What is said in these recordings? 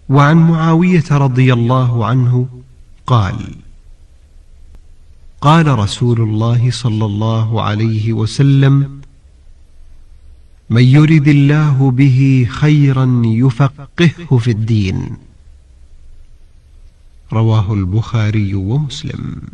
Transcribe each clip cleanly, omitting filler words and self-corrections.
وعن معاوية رضي الله عنه قال: قال رسول الله صلى الله عليه وسلم: من يرد الله به خيرا يفقهه في الدين. رواه البخاري ومسلم.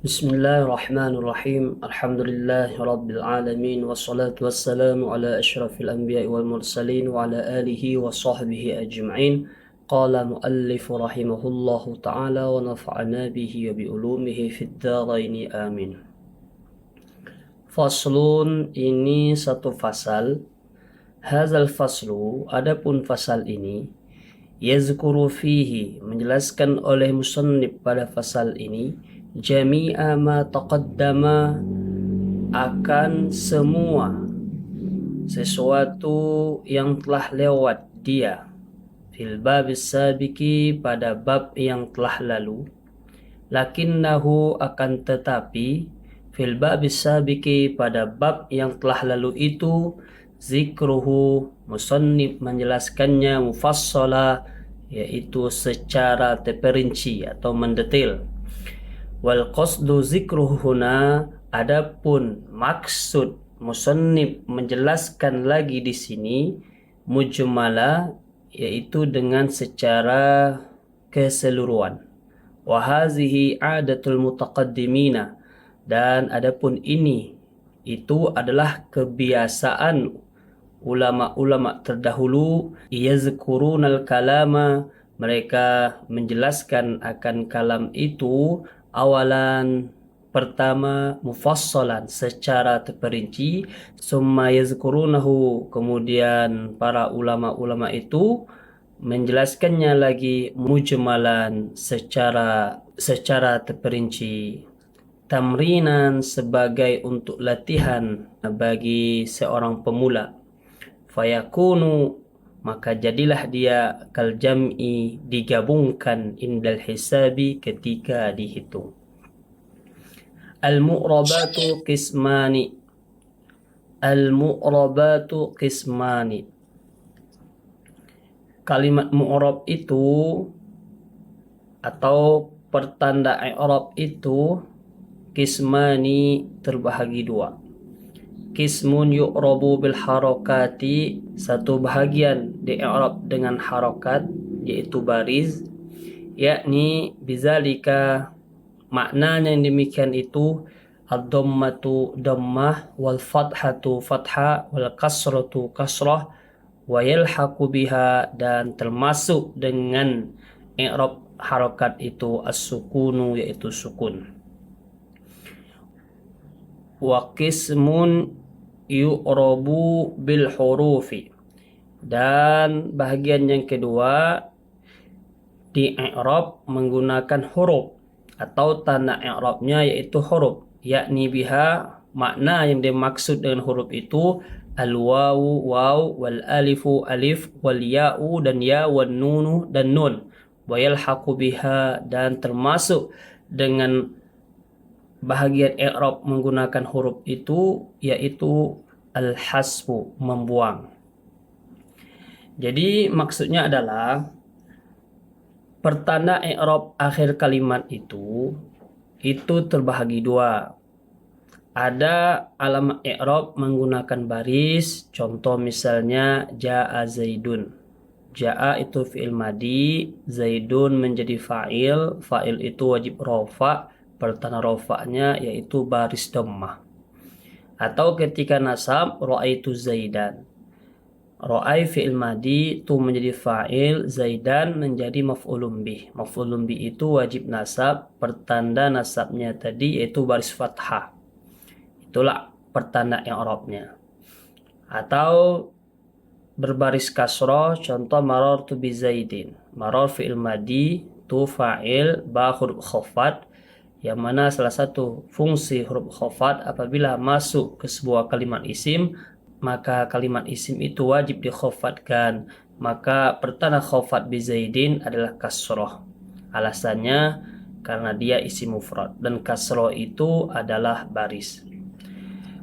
بسم الله الرحمن الرحيم. الحمد لله رب العالمين، والصلاة والسلام على أشرف الأنبياء والمرسلين وعلى آله وصحبه أجمعين. قال مؤلف رحمه الله تعالى ونفعنا به وبعلومه في الدارين آمين. Faslun, ini satu fasal. Hazal faslu, adapun fasal ini, yazkuru fihi, menjelaskan oleh musannif pada fasal ini, jami'a ma taqaddama, akan semua sesuatu yang telah lewat dia, fil babis sabiki, pada bab yang telah lalu, lakinnahu, akan tetapi, fil babis sabiki, pada bab yang telah lalu itu, zikruhu, musannif menjelaskannya, mufassala, yaitu secara terperinci atau mendetail. Wal qasdu zikruhu huna, adapun maksud musannif menjelaskan lagi di sini, mujmala, yaitu dengan secara keseluruhan. Wa hazihi adatul mutaqaddimina, dan adapun ini itu adalah kebiasaan ulama-ulama terdahulu, yazkurunal kalama, mereka menjelaskan akan kalam itu awalan, pertama, mufassalan, secara terperinci, summa yazkurunahu, kemudian para ulama-ulama itu menjelaskannya lagi mujmalan, secara terperinci, tamrinan, sebagai untuk latihan bagi seorang pemula, fayakunu, maka jadilah dia kal jam'i, digabungkan, indal hisabi, ketika dihitung. Al-mu'rabatu qismani, al-mu'rabatu qismani, kalimat mu'rab itu atau pertanda i'rab itu, qismani, terbahagi dua. Qismun yu'rabu bil harakati, satu bahagian di-i'rab dengan harakat, yaitu baris, yakni bizalika, maknanya yang demikian itu, ad-dhammatu dhammah, wal fathatu fathah, wal kasratu kasrah, wa yalhaqu biha, dan termasuk dengan i'rab harakat itu as-sukunu, yaitu sukun. Wa qismun yu'rabu bil hurufi, dan bahagian yang kedua di i'rab menggunakan huruf atau tanda i'rabnya yaitu huruf, yakni biha, makna yang dimaksud dengan huruf itu, al wawu waw, wal alifu alif, wal ya'u dan ya, wan nunu dan nun, wa yalhaqu biha, dan termasuk dengan bahagian i'rab menggunakan huruf itu, yaitu al-hasbu, membuang. Jadi maksudnya adalah pertanda i'rab akhir kalimat itu terbahagi dua. Ada alamat i'rab menggunakan baris, contoh misalnya ja'a zaidun. Ja'a itu fi'il madi, zaidun menjadi fa'il, fa'il itu wajib rafa', pertanda rofaknya yaitu baris dhammah. Atau ketika nasab, ra'aitu zaidan, ra'ai fi'il madi itu menjadi fa'il, zaidan menjadi maf'ulun bih. Maf'ulun bih itu wajib nasab, pertanda nasabnya tadi yaitu baris fathah. Itulah pertanda i'rabnya. Atau berbaris kasrah, contoh marartu bi zaidin. Marar fi'il madi itu fa'il, ba huruf khafat, yang mana salah satu fungsi huruf khafat apabila masuk ke sebuah kalimat isim, maka kalimat isim itu wajib dikhafatkan. Maka pertanda khafat bi zaidin adalah kasrah. Alasannya karena dia isim mufrad, dan kasroh itu adalah baris.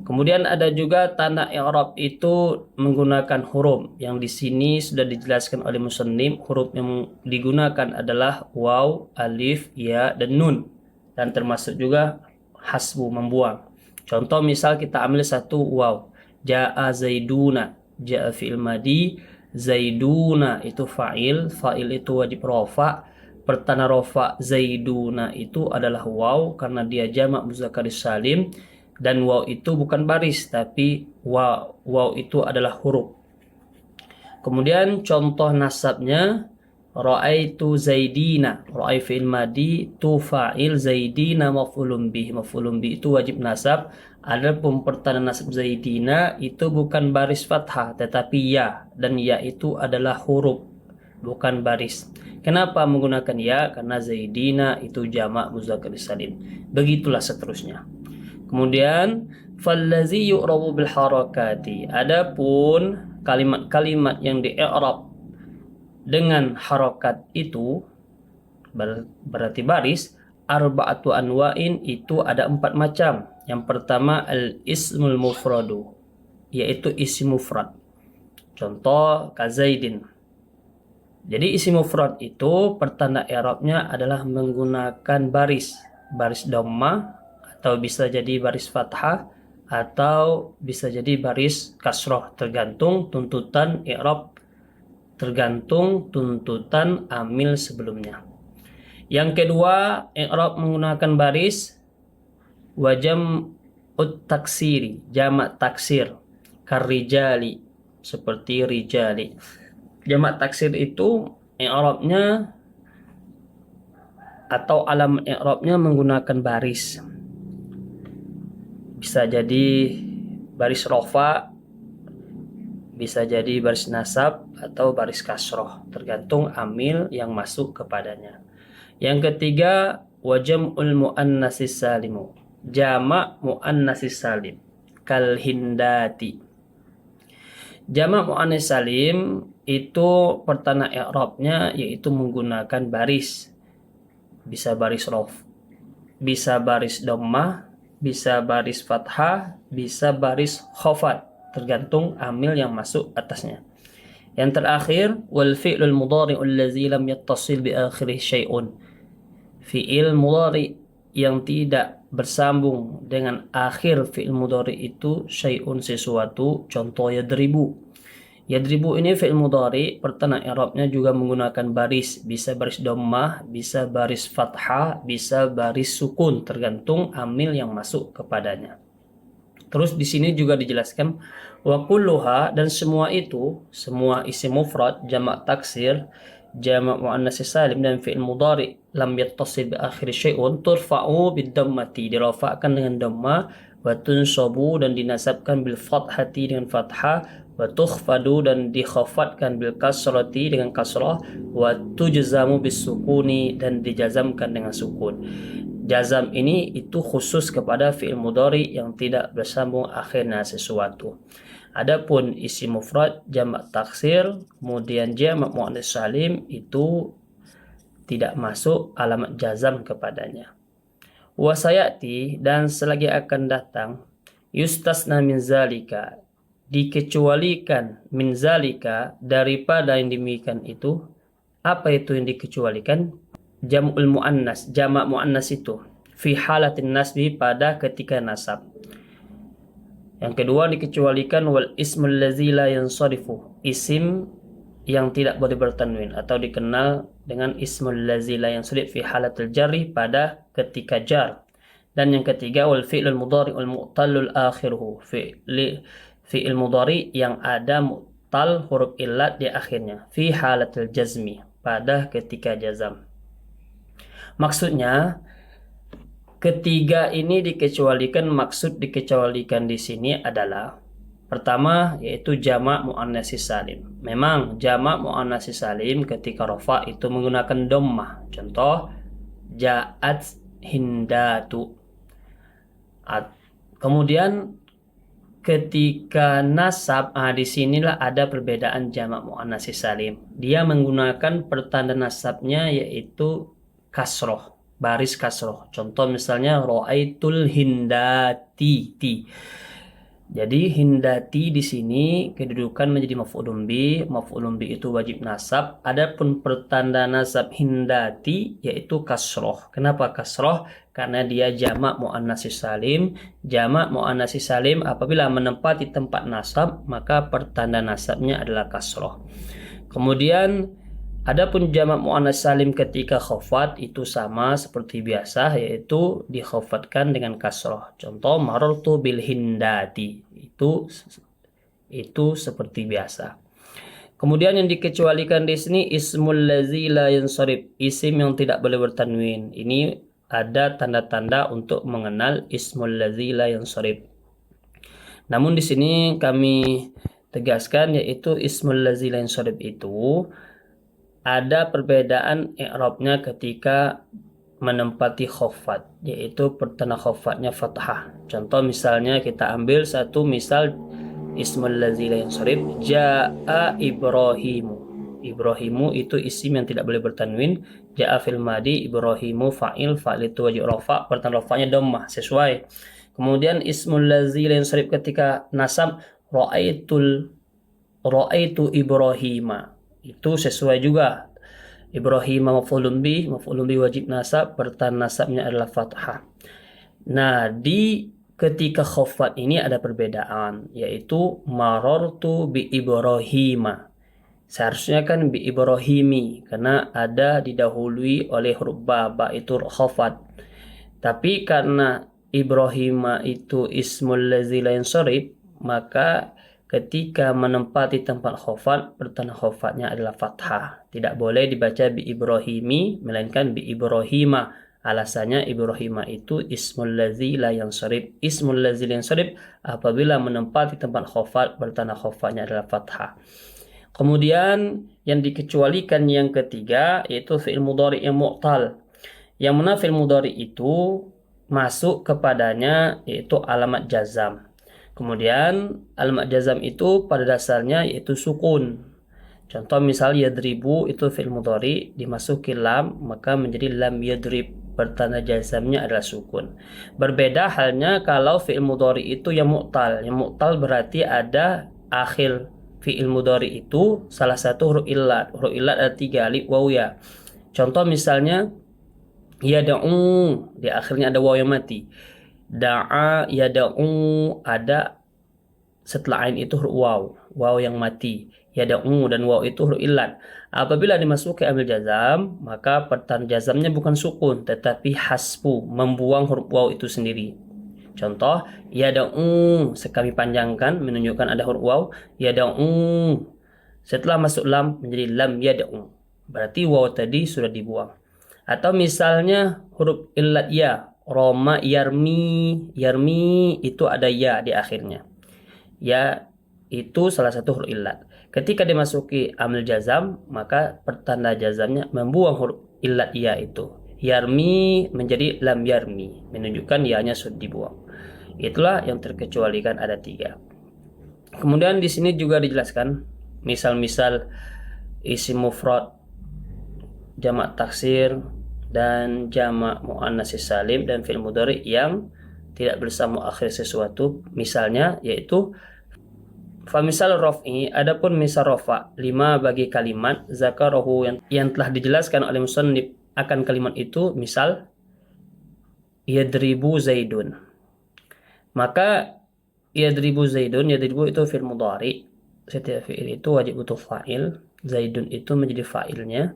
Kemudian ada juga tanda i'rab itu menggunakan huruf. Yang di sini sudah dijelaskan oleh musannif, huruf yang digunakan adalah waw, alif, ya, dan nun. Dan termasuk juga hasbu, membuang. Contoh misal kita ambil satu waw. Ja'a zaiduna, ja'a fi'il madi, zaiduna itu fa'il, fa'il itu wajib rafa. Pertanda rafa zaiduna itu adalah waw karena dia jamak muzakkar salim. Dan waw itu bukan baris, tapi waw itu adalah huruf. Kemudian contoh nasabnya, ra'aitu zaidina, ra'ai fi'il madi, tu fa'il, zaidina maf'ulun bih. Maf'ulun bih itu wajib nasab. Adapun pertanda nasab zaidina itu bukan baris fathah, tetapi ya, dan ya itu adalah huruf, bukan baris. Kenapa menggunakan ya? Karena zaidina itu jamak muzakkar salim. Begitulah seterusnya. Kemudian fallazi yu'rabu bil harakati. Adapun kalimat-kalimat yang di-i'rab dengan harakat itu berarti baris, arba'atu anwa'in itu ada 4 macam. Yang pertama al-ismul mufradu, yaitu isim mufrad. Contoh kazaidin. Jadi isim mufrad itu pertanda i'rabnya adalah menggunakan baris dhammah, atau bisa jadi baris fathah, atau bisa jadi baris kasroh, tergantung tuntutan i'rab, tergantung tuntutan amil sebelumnya. Yang kedua, i'rab menggunakan baris wajam taksiri, jamak taksir, karijali, seperti rijali. Jamak taksir itu i'rabnya atau alamat i'rabnya menggunakan baris. Bisa jadi baris rofa, bisa jadi baris nasab, atau baris kasroh, tergantung amil yang masuk kepadanya. Yang ketiga, wajam'ul mu'annasis salimu, jamak mu'annasis salim, kal hindati. Jamak mu'annas salim itu pertanda i'rabnya yaitu menggunakan baris. Bisa baris rof, bisa baris dhammah, bisa baris fathah, bisa baris khafat, tergantung amil yang masuk atasnya. Yang terakhir, wal fi'lul mudhari'ul ladzi lam yattasil bi akhirih syai'un. Fi'il mudhari yang tidak bersambung dengan akhir fi'il mudhari itu syai'un, sesuatu. Contoh yadribu. Yadribu ini fi'il mudhari, pertanda i'rabnya juga menggunakan baris, bisa baris dhammah, bisa baris fathah, bisa baris sukun, tergantung amil yang masuk kepadanya. Terus di sini juga dijelaskan wa kulluha, dan semua itu, semua isim mufrad, jamak taksir, jamak muannas salim, dan fi'il mudhari lam yattasil bi akhir syai'un, turfa'u bid dhammati, dirafa'kan dengan dhammah, wa tunsabu, dan dinasabkan bil fathati, dengan fathah, wa tukhfadu, dan dikhafatkan bil kasrati, dengan kasrah, wa tujzamu bis sukuni, dan dijazamkan dengan sukun. Jazam ini itu khusus kepada fi'il mudhari yang tidak bersambung akhirnya sesuatu. Adapun isim mufrad, jamak taksir, kemudian jamak muannas salim itu tidak masuk alamat jazam kepadanya. Wa sayati, dan selagi akan datang, yustasna min zalika, dikecualikan, min zalika, daripada yang demikian itu. Apa itu yang dikecualikan? Jam'ul muannas, jamak muannas itu fi halatin nasbi, pada ketika nasab. Yang kedua dikecualikan wal ismul ladzi la yansarifu, isim yang tidak boleh bertanwin atau dikenal dengan ismul ladzi la yansarif fi halatil jarri, pada ketika jar. Dan yang ketiga wal fi'lul mudhari'ul mu'tallul akhiruhu, fi'il mudhari yang ada mu'tal, huruf illat di akhirnya, fi halatil jazmi, pada ketika jazam. Maksudnya ketiga ini dikecualikan. Maksud dikecualikan di sini adalah pertama yaitu jamak muannas salim. Memang jamak muannas salim ketika rafa itu menggunakan dhammah. Contoh ja'at hindatu. Kemudian ketika nasab, di sinilah ada perbedaan jamak muannas salim. Dia menggunakan pertanda nasabnya yaitu kasroh, baris kasroh. Contoh misalnya ro'aitul hindati. Jadi hindati di sini kedudukan menjadi maf'ulun bi. Maf'ulun bi itu wajib nasab. Adapun pertanda nasab hindati yaitu kasroh. Kenapa kasroh? Karena dia jamak muannats salim. Jamak muannats salim apabila menempati tempat nasab, maka pertanda nasabnya adalah kasroh. Kemudian adapun jamak muannats salim ketika khafat itu sama seperti biasa, yaitu dikhafatkan dengan kasroh. Contoh marartu bil hindati, itu seperti biasa. Kemudian yang dikecualikan di sini ismul ladzi la yansharif, isim yang tidak boleh bertanwin. Ini ada tanda-tanda untuk mengenal ismul ladzi la yansharif. Namun di sini kami tegaskan, yaitu ismul ladzi la yansharif itu ada perbedaan i'rabnya ketika menempati khafat, yaitu pertanda khafatnya fathah. Contoh misalnya kita ambil satu misal ismul ladzi la yansharif, jaa Ibrahimu. Ibrahimu itu isim yang tidak boleh bertanwin. Jaa fil madi, Ibrahimu fa'il, fa'il itu wajib rafa, pertanda rafanya dhammah sesuai. Kemudian ismul ladzi la yansharif ketika nasab, ra'aitu Ibrahima, itu sesuai juga. Ibrahim maf'ulun bi wajib nasab, pertanda nasabnya adalah fathah. Nah, di ketika khafat ini ada perbedaan, yaitu marartu bi Ibrahima. Seharusnya kan bi Ibrahimi, karena ada didahului oleh huruf ba itu khafat. Tapi karena Ibrahima itu ismul ladzi la yansharif, maka ketika menempati tempat khafat, pertanda khafatnya adalah fathah. Tidak boleh dibaca bi Ibrahimi, melainkan bi Ibrahima. Alasannya Ibrahima itu ismul ladzi la yansharif. Ismul ladzi la yansharif apabila menempati tempat khafat, pertanda khafatnya adalah fathah. Kemudian yang dikecualikan yang ketiga yaitu fi'il mudhari' yang mu'tal. Yang mana fi'il mudhari' itu masuk kepadanya yaitu alamat jazam. Kemudian alamat jazam itu pada dasarnya yaitu sukun. Contoh misal yadribu itu fi'il mudhari, dimasuki lam maka menjadi lam yadrib, pertanda jazamnya adalah sukun. Berbeda halnya kalau fi'il mudhari itu yang mu'tal. Yang mu'tal berarti ada akhir fi'il mudhari itu salah satu huruf illat. Huruf illat ada 3, alif, waw, ya. Contoh misalnya yad'u, di akhirnya ada waw yang mati. Da'a yada'u, ada setelah ain itu huruf waw yang mati. Yada'u dan waw itu huruf illat. Apabila dimasuki amil jazam, maka pertanda jazamnya bukan sukun tetapi hasfu, membuang huruf waw itu sendiri. Contoh yada'u, sekami panjangkan menunjukkan ada huruf waw. Yada'u, setelah masuk lam menjadi lam yada'u, berarti waw tadi sudah dibuang. Atau misalnya huruf illat ya, Roma yarmi, yarmi itu ada ya di akhirnya. Ya itu salah satu huruf illat. Ketika dimasuki amil jazam, maka pertanda jazamnya membuang huruf illat ya itu. Yarmi menjadi lam yarmi, menunjukkan ya-nya sudah dibuang. Itulah yang terkecualikan, ada 3. Kemudian di sini juga dijelaskan misal-misal isim mufrad, jamak taksir, dan jamak muannats salim dan fi'il mudhari yang tidak bersama akhir sesuatu. Misalnya yaitu famisal raf'i, adapun misal rafa 5 bagi kalimat zakarahu yang telah dijelaskan oleh musannif akan kalimat itu, misal yadribu zaidun. Maka yadribu zaidun, yadribu itu fi'il mudhari. Setiap fi'il itu wajib butuh fa'il. Zaidun itu menjadi fa'ilnya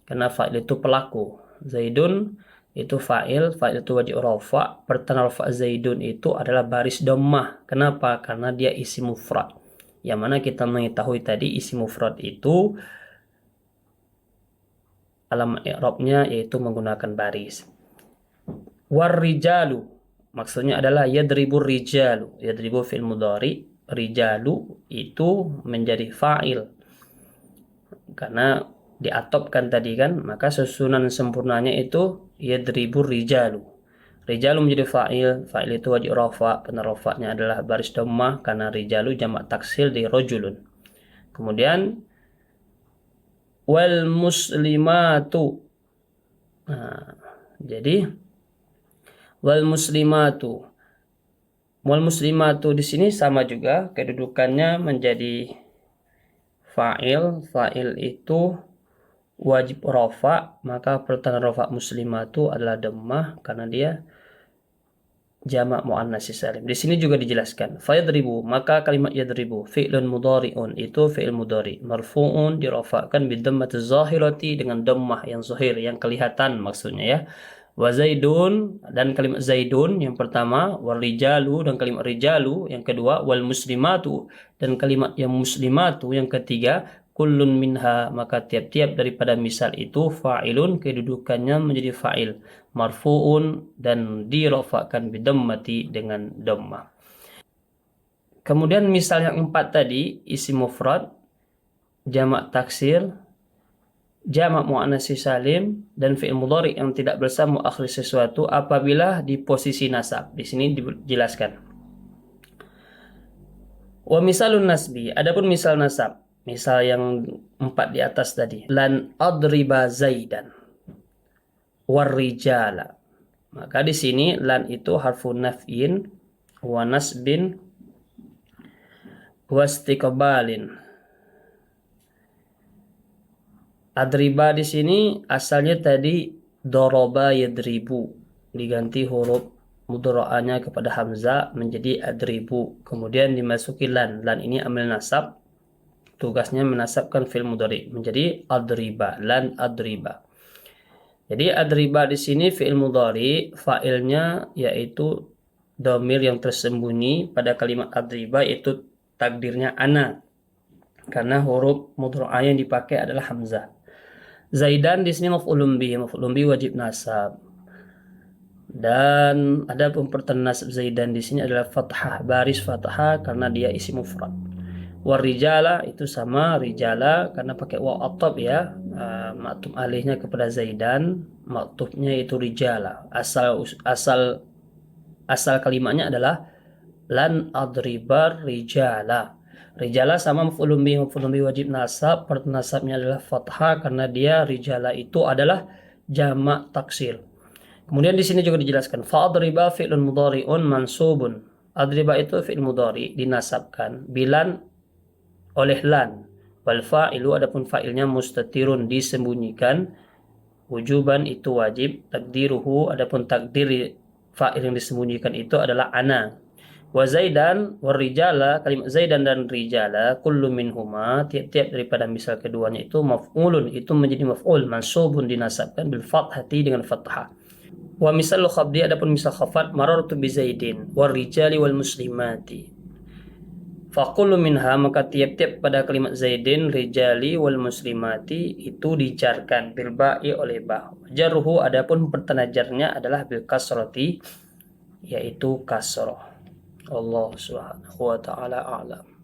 karena fa'il itu pelaku. Zaidun itu fa'il, fa'il itu wajib rafa. Pertanda rafa zaidun itu adalah baris dhammah. Kenapa? Karena dia isim mufrad. Yang mana kita mengetahui tadi isim mufrad itu alamat i'rabnya yaitu menggunakan baris. Warrijalu, maksudnya adalah yadribur rijalu. Yadribu fi'il mudhari, rijalu itu menjadi fa'il karena diatopkan tadi kan, maka susunan sempurnanya itu yadribur rijalu. Rijalu menjadi fa'il, fa'il itu wajib rafa, penrafa'nya adalah baris dhammah karena rijalu jamak taksir di rajulun. Kemudian wal muslimatu. Nah, Jadi wal muslimatu. Wal muslimatu di sini sama juga kedudukannya menjadi fa'il. Fa'il itu wajib rafa, maka pertanda rafa muslimatu adalah dhammah karena dia jamak muannas salim. Di sini juga dijelaskan fayadribu, maka kalimat yadribu fi'lun mudhari'un itu fi'il mudhari marfu'un dirafa'kan bidhammati zahirati dengan dhammah yang zahir yang kelihatan maksudnya ya. Wa zaidun dan kalimat zaidun yang pertama, wal rijalu dan kalimat rijalu yang kedua, wal muslimatu dan kalimat yang muslimatu yang ketiga, kullun minha maka tiap-tiap daripada misal itu fa'ilun kedudukannya menjadi fa'il marfu'un dan dirafa'kan bidammati dengan dhammah. Kemudian misal yang 4 tadi isim mufrad, jamak taksir, jamak muannats salim dan fi'il mudhari yang tidak bersama akhir sesuatu apabila di posisi nasab. Di sini dijelaskan. Wa misalun nasbi, adapun misal nasab, misal yang 4 di atas tadi. Lan adriba zaidan warrijala. Maka di sini lan itu harfu naf'in wa nasbin wa istiqbalin. Adriba di sini asalnya tadi doroba yadribu, diganti huruf mudhara'anya kepada hamzah menjadi adribu, kemudian dimasuki lan. Lan ini amil nasab, tugasnya menasabkan fi'il mudhari menjadi adriba, lan adriba. Jadi adriba di sini fi'il mudhari, fa'ilnya yaitu dhamir yang tersembunyi pada kalimat adriba, yaitu takdirnya ana, karena huruf mudhara'ah yang dipakai adalah hamzah. Zaidan di sini maf'ulun bihi wajib nasab. Dan ada pertanda nasab zaidan di sini adalah fathah, baris fathah karena dia isim mufrad. Warijala itu sama rijala karena pakai waw attab ya, maktub alihnya kepada zaidan, maktubnya itu rijala. Asal kalimatnya adalah lan adribar rijala. Rijala sama maf'ulun bihi wajib nasab, pertanda nasabnya adalah fathah karena dia rijala itu adalah jamak taksir. Kemudian di sini juga dijelaskan fa'adriba fi'lun mudhari'un mansubun. Adriba itu fi'il mudhari dinasabkan bilan oleh lan. Wal fa'ilu adapun fa'ilnya mustatirun disembunyikan. Wujuban itu wajib, takdiruhu adapun takdir fa'il yang disembunyikan itu adalah ana. Wa zaidan war rijala, kalimat zaidan dan rijala kullu minhuma tiap-tiap daripada misal keduanya itu maf'ulun, itu menjadi maf'ul mansubun dinasabkan bil fathati dengan fathah. Wa misal khabdi adapun misal khafat marartu bi zaidin war rijali wal muslimati. Fa kullu minha maka tiap-tiap pada kalimat zaidin, rijali wal muslimati itu dijarkan bil ba'i oleh ba. Jarruhu adapun pertanda jarnya adalah bil kasrati yaitu kasrah. Allah Subhanahu wa ta'ala a'lam.